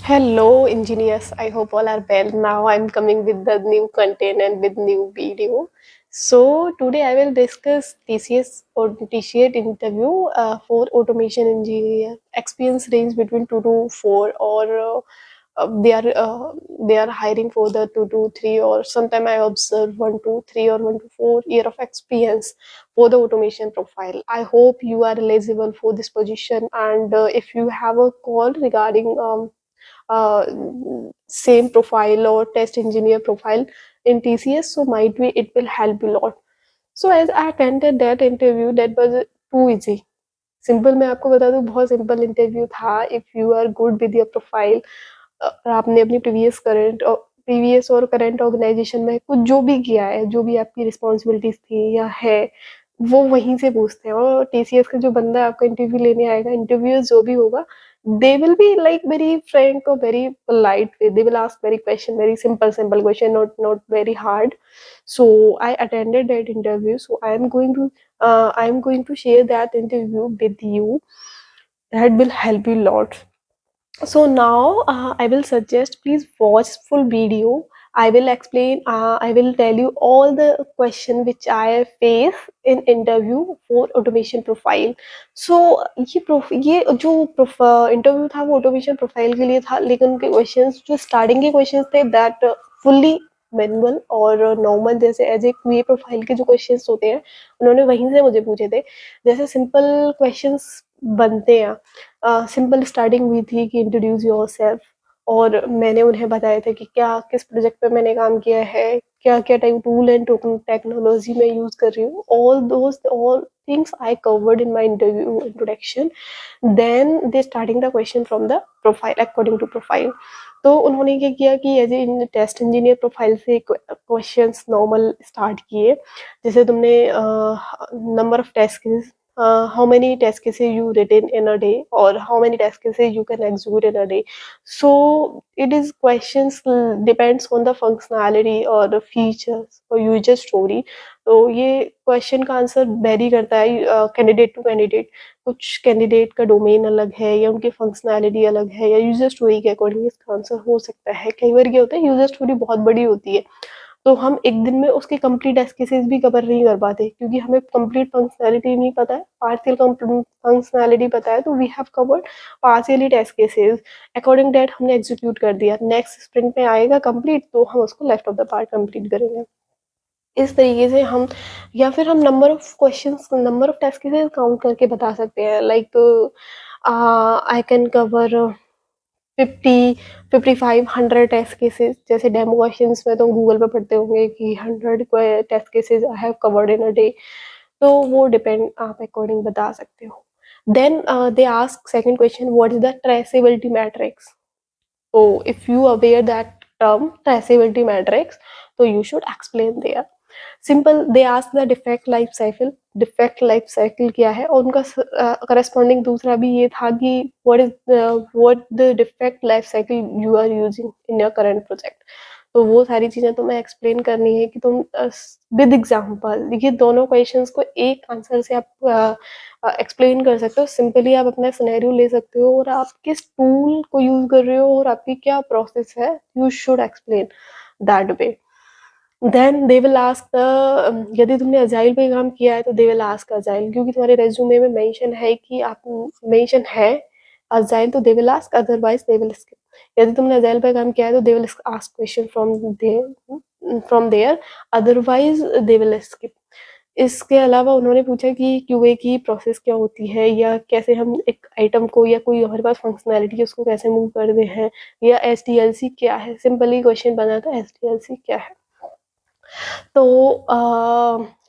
Hello, engineers. I hope all are well. Now I'm coming with the new content and with new video. So today I will discuss TCS or TCS interview for automation engineer. Experience range between 2 to 4, or they are hiring for the 2 to 3, or sometime I observe 1 to 3 or 1 to 4 year of experience for the automation profile. I hope you are eligible for this position, and if you have a call regarding uh, same profile or test engineer profile in TCS, so might be it will help you a lot. So as I attended that interview, that was too easy. Simple मैं आपको बता दूं, बहुत simple interview था. If you are good with your profile और आपने अपनी previous और करंट ऑर्गेनाइजेशन में कुछ जो भी किया है, जो भी आपकी रिस्पॉन्सिबिलिटीज थी या है, वो वहीं से पूछते हैं. और टीसीएस का जो बंदा आपका इंटरव्यू लेने आएगा, इंटरव्यू जो भी होगा, they will be like very frank or very polite way. They will ask very question, very simple question, not very hard. So I attended that interview, so I am going to share that interview with you. That will help you a lot. So now I will suggest, please watch full video. I will explain, I will tell you all the question which I face in interview for automation profile. So ये जो interview था वो automation profile के लिए था, लेकिन उनके questions जो स्टार्टिंग के क्वेश्चंस थे दैट फुल्ली मैनुअल और नॉर्मल, जैसे एज ए क्यूए प्रोफाइल के जो क्वेश्चंस होते हैं उन्होंने वहीं से मुझे पूछे थे. जैसे सिंपल क्वेश्चंस बनते हैं, सिंपल स्टार्टिंग हुई थी कि इंट्रोड्यूस योरसेल्फ, और मैंने उन्हें बताया था कि क्या किस प्रोजेक्ट पे मैंने काम किया है, क्या क्या टाइप टूल एंड टेक्नोलॉजी मैं यूज कर रही हूँ. All things I covered in my interview introduction. Then they starting the question from the profile according to profile. तो उन्होंने क्या किया कि as a test engineer profile से क्वेश्चंस नॉर्मल स्टार्ट किए. जैसे तुमने number of test cases, how many test cases you written in a day, or how many test cases you can execute in a day. So it is questions depends on the functionality or the features or user story. तो ये question का answer very करता है candidate two candidate. कुछ candidate का domain अलग है, या उनकी फंक्शनैलिटी अलग है, या यूजर स्टोरी के अकॉर्डिंग इसका आंसर हो सकता है. कई बार क्या होता है, यूजर स्टोरी बहुत बड़ी होती है, तो हम एक दिन में उसके कंप्लीट टेस्ट केसेस भी कवर नहीं कर पाते, क्योंकि हमें कंप्लीट फंक्शनैलिटी नहीं पता है, पार्शियल फंक्शनैलिटी पता है. तो we have covered partially test cases. According that हमने एग्जीक्यूट कर दिया. नेक्स्ट स्प्रिंट में आएगा कंप्लीट, तो हम उसको left of the part complete करेंगे. इस तरीके से हम, या फिर हम number of questions, number of test cases count करके बता सकते हैं. Like I can cover 50, 55, 100 test cases. जैसे डेमो क्वेश्चंस में तो गूगल पे पढ़ते होंगे कि 100 test cases I have covered in a day. तो वो डिपेंड, आप अकॉर्डिंग बता सकते हो. Then they ask second question, what is the traceability matrix. so if you aware that term traceability matrix, so you should explain there. Simple they ask the defect life cycle. Defect life cycle क्या है, और उनका corresponding दूसरा भी ये था कि what the defect life cycle you are using in your current project. तो वो सारी चीजें तुम्हें एक्सप्लेन करनी है कि तुम विद एग्जांपल, ये दोनों क्वेश्चंस को एक आंसर से आप एक्सप्लेन कर सकते हो. सिंपली आप अपना सिनेरियो ले सकते हो, और आप किस टूल को यूज कर रहे हो और आपकी क्या प्रोसेस है, you should explain that way. Then they will ask the, यदि तुमने अजाइल पे काम किया है तो दे विल आस्क अजाइल, क्योंकि तुम्हारे रेज्यूमे में मेंशन है कि आप मेंशन है अजाइल, तो they will ask, otherwise they will skip. यदि तुमने अजाइल पे काम किया है तो they will ask question from there, otherwise they will skip. इसके अलावा उन्होंने पूछा कि क्यूए की प्रोसेस क्या होती है, या कैसे हम एक आइटम को, या कोई हमारे पास फंक्शनैलिटी है उसको कैसे मूव करते हैं, या एसडीएलसी क्या है. सिंपली क्वेश्चन बना था एसडीएलसी क्या है. तो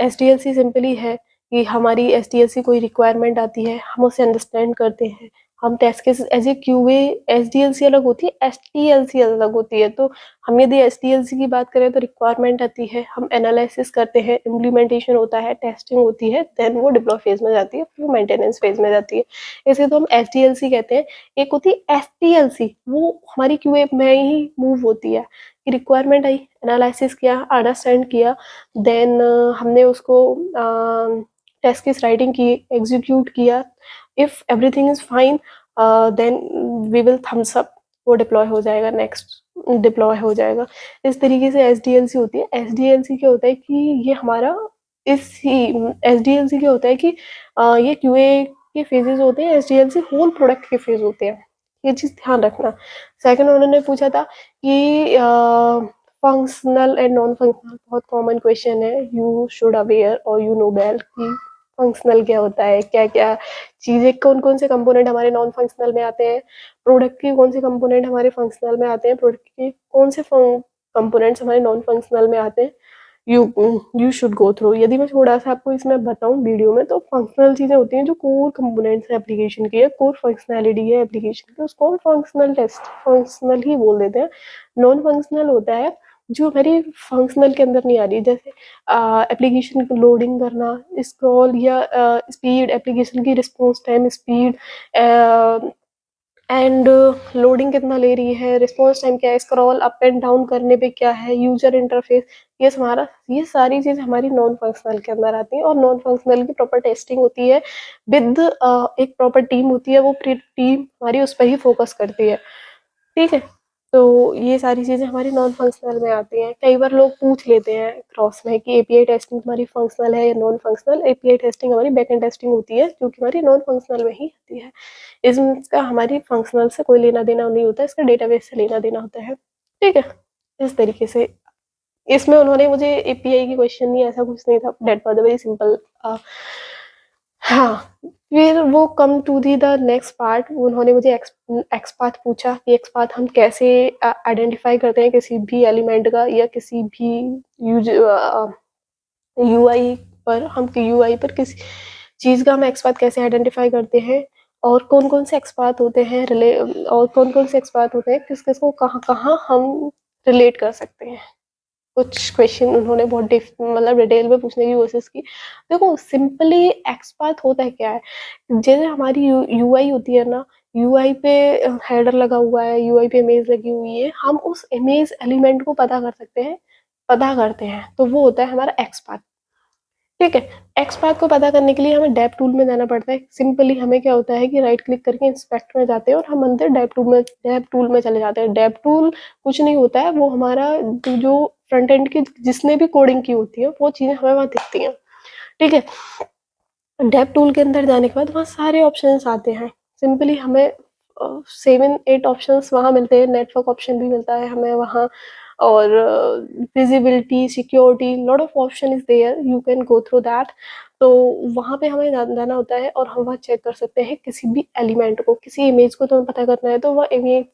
एसडीएलसी सिंपली है कि हमारी एसडीएलसी कोई रिक्वायरमेंट आती है, हम उसे अंडरस्टैंड करते हैं, हम test case as a QA. SDLC अलग होती है, एसटीएलसी अलग होती है. तो हम यदि एसटीएलसी की बात करें तो रिक्वायरमेंट आती है, हम एनालिसिस करते हैं, इम्प्लीमेंटेशन होता है, टेस्टिंग होती है, देन वो डिप्लॉय फेज में जाती है, फिर मेंटेनेंस फेज में जाती है. इसे तो हम एसडीएलसी कहते हैं. एक होती है एसटीएलसी, वो हमारी क्यूए में ही मूव होती है कि रिक्वायरमेंट आई, एनालिसिस किया, अंडरस्टैंड किया, देन हमने उसको टेस्ट केस राइटिंग की, एग्जीक्यूट किया. If everything is fine, then we will thumbs up. वो डिप्लॉय हो जाएगा, नेक्स्ट डिप्लॉय हो जाएगा। इस तरीके से एसडीएलसी होती है। एसडीएलसी क्या होता है कि ये हमारा इस ही एसडीएलसी क्या होता है कि ये क्यूए के फेजेस होते हैं, एसडीएलसी होल प्रोडक्ट के फेज होते हैं, ये चीज ध्यान रखना। सेकंड उन्होंने पूछा था कि फंक्शनल एंड नॉन फंक्शनल, बहुत कॉमन क्वेश्चन है, यू शुड अवेयर और यू नो वेल कि फंक्शनल क्या होता है, क्या क्या चीजें, कौन कौन से कंपोनेंट हमारे नॉन फंक्शनल में आते हैं, प्रोडक्ट के कौन से कंपोनेंट हमारे फंक्शनल में आते हैं, प्रोडक्ट के कौन से कंपोनेंट्स हमारे नॉन फंक्शनल में आते हैं, you you should go through. यदि मैं थोड़ा सा आपको इसमें बताऊं वीडियो में, तो फंक्शनल चीजें होती हैं जो कोर कंपोनेंट्स है एप्लीकेशन की, है कोर फंक्शनैलिटी है एप्लीकेशन की, उसको हम फंक्शनल टेस्ट फंक्शनल ही बोल देते हैं। नॉन फंक्शनल होता है जो हमारी फंक्शनल के अंदर नहीं आ रही, जैसे एप्लीकेशन को लोडिंग करना, स्क्रॉल या स्पीड, एप्लीकेशन की response time, speed and loading कितना ले रही है, रिस्पॉन्स टाइम क्या है, स्क्रॉल अप एंड डाउन करने पे क्या है, यूजर इंटरफेस, ये सारी चीज़ हमारी नॉन फंक्शनल के अंदर आती है। और नॉन फंक्शनल की प्रॉपर टेस्टिंग होती है विद एक प्रॉपर टीम होती है, वो टीम हमारी उस पर ही फोकस करती है, ठीक है। तो ये सारी चीज़ें हमारी नॉन फंक्शनल में आती हैं। कई बार लोग पूछ लेते हैं क्रॉस में कि एपीआई टेस्टिंग हमारी फंक्शनल है या नॉन फंक्शनल। एपीआई टेस्टिंग हमारी बैक एंड टेस्टिंग होती है, जो कि हमारी नॉन फंक्शनल में ही आती है। इसका हमारी फंक्शनल से कोई लेना देना नहीं होता, इसका डेटाबेस से लेना देना होता है, ठीक है। इस तरीके से इसमें उन्होंने मुझे एपीआई की क्वेश्चन नहीं, ऐसा कुछ नहीं था, डेट वॉज वेरी सिंपल। हाँ, फिर वो come to the the next part, उन्होंने मुझे एक्सपाथ पूछा कि एक्सपाथ हम कैसे आइडेंटिफाई करते हैं किसी भी एलिमेंट का, या किसी भी यूआई पर, हम यूआई पर किसी चीज़ का हम एक्सपाथ कैसे आइडेंटिफाई करते हैं, और कौन कौन से एक्सपाथ होते हैं और कौन कौन से एक्सपाथ होते हैं, किस किस को कहाँ कहाँ हम रिलेट कर सकते हैं। कुछ क्वेश्चन उन्होंने बहुत मतलब डिटेल में पूछने की कोशिश की। देखो सिंपली एक्सपाथ होता है क्या है, जैसे हमारी यूआई होती है ना, यूआई पे हेडर लगा हुआ है, यूआई पे इमेज लगी हुई है, हम उस इमेज एलिमेंट को पता कर सकते हैं, पता करते हैं, तो वो होता है हमारा एक्सपाथ, ठीक है। एक्सपाथ को पता करने के लिए हमें डेप टूल में जाना पड़ता है। सिंपली हमें क्या होता है कि राइट क्लिक करके इंस्पेक्ट में जाते हैं और हम अंदर डेप टूल में चले जाते हैं। डेप टूल कुछ नहीं होता है, वो हमारा जो फ्रंट एंड की जिसने भी कोडिंग की होती है वो चीज़ें हमें वहाँ दिखती हैं, ठीक है। डेप टूल के अंदर जाने के बाद वहाँ सारे ऑप्शंस आते हैं। सिंपली हमें 7-8 ऑप्शंस वहाँ मिलते हैं, नेटवर्क ऑप्शन भी मिलता है हमें वहाँ, और visibility, security, lot of option is there, you can go through that. तो वहाँ पे हमें जाना होता है और हम वहाँ चेक कर सकते हैं किसी भी एलिमेंट को, किसी इमेज को तुम्हें पता करना है तो वह इमेज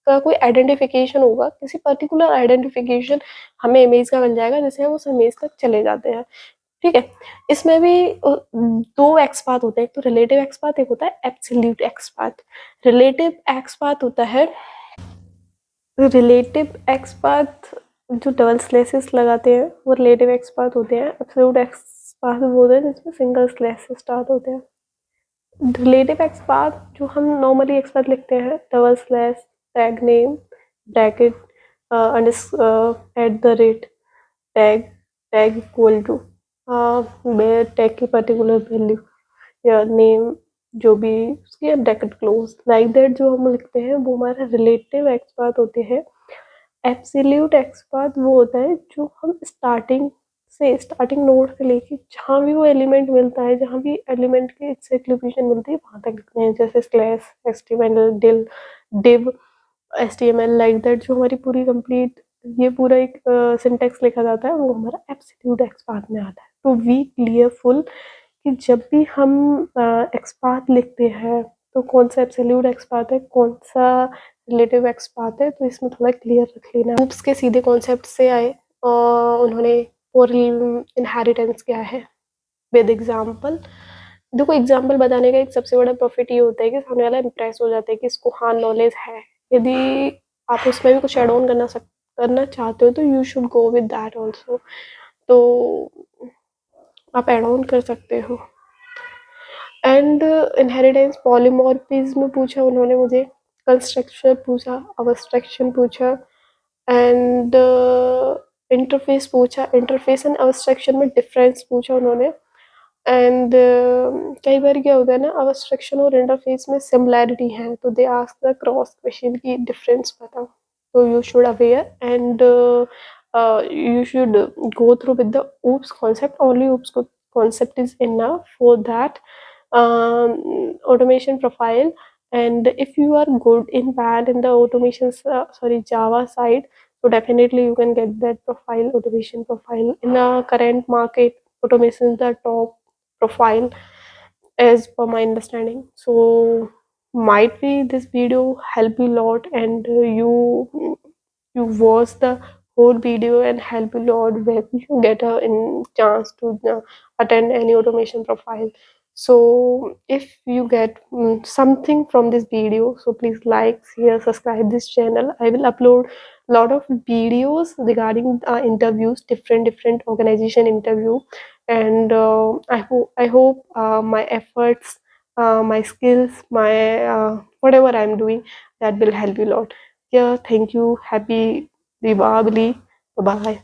का कोई आइडेंटिफिकेशन होगा, किसी पर्टिकुलर आइडेंटिफिकेशन हमें इमेज का मिल जाएगा, जिससे हम उस इमेज तक चले जाते हैं, ठीक है। इसमें भी दो एक्सपाथ होते हैं, एक तो रिलेटिव एक्सपाथ, एक होता है एब्सोल्यूट एक्सपाथ। रिलेटिव एक्सपाथ होता है, रिलेटिव एक्सपाथ जो डबल स्लैसेस लगाते हैं वो रिलेटिव एक्सपाथ होते हैं। एब्सोल्यूट एक्सपाथ वो होते हैं जिसमें सिंगल स्लैश से स्टार्ट होते हैं। रिलेटिव एक्सपाथ जो हम नॉर्मली एक्सपाथ लिखते हैं, double slash, tag name, bracket, at the rate, tag, tag equal to tag की पर्टिकुलर वैल्यू या नेम, जो भी उसकी ब्रैकेट क्लोज, लाइक दैट जो हम लिखते हैं वो हमारा रिलेटिव एक्सपाथ होते हैं। एब्सोल्यूट एक्सपाथ वो होता है जो हम स्टार्टिंग नोड से लेके जहाँ भी वो एलिमेंट मिलता है, जहाँ भी एलिमेंट की एग्जैक्ट लोकेशन मिलती है वहाँ तक लिखते हैं, जैसे slash, HTML, div, HTML, like that जो हमारी पूरी कंप्लीट ये पूरा एक सिंटेक्स लिखा जाता है, वो हमारा एब्सोल्यूट एक्सपाथ में आता है। तो वी क्लियर फुल कि जब भी हम एक्सपाथ लिखते हैं तो कौन सा एब्सोल्यूट एक्सपाथ है, कौन सा रिलेटिव एक्सपाथ है, तो इसमें थोड़ा क्लियर रख लेना। लूप्स के सीधे कॉन्सेप्ट से आए और उन्होंने इनहेरिटेंस क्या है विद एग्जाम्पल। देखो एग्जाम्पल बताने का एक सबसे बड़ा प्रॉफिट ये होता है कि सामने वाला इम्प्रेस हो जाता है कि इसको हाँ नॉलेज है। यदि आप उसमें भी कुछ एड ऑन करना चाहते हो तो you should go with that also, तो आप एड ऑन कर सकते हो। एंड इनहेरिटेंस, पॉलीमॉर्फिज्म पूछा उन्होंने मुझे, कंस्ट्रक्शन पूछा, अब्स्ट्रक्शन पूछा, एंड इंटरफेस पूछा। इंटरफेस एंड अब्स्ट्रक्शन में डिफरेंस पूछा उन्होंने, एंड कई बार क्या होता है ना, अब्स्ट्रक्शन और इंटरफेस में सिमिलैरिटी है, तो they ask the cross question की डिफरेंस बताओ, तो you should aware and you should go through with the OOPS concept. Only OOPS concept is enough for that automation profile. And if you are good in bad in the automation, sorry, Java side, so definitely you can get that profile, automation profile. In the current market, automation is the top profile as per my understanding. So might be this video help you a lot, and you watch the whole video and help you a lot when you get a chance to attend any automation profile. So if you get something from this video, so please like, share, subscribe this channel. I will upload lot of videos regarding interviews, different organization interview, and I hope my efforts, my skills, my whatever I'm doing, that will help you a lot. Yeah, thank you. Happy Diwali. Bye bye.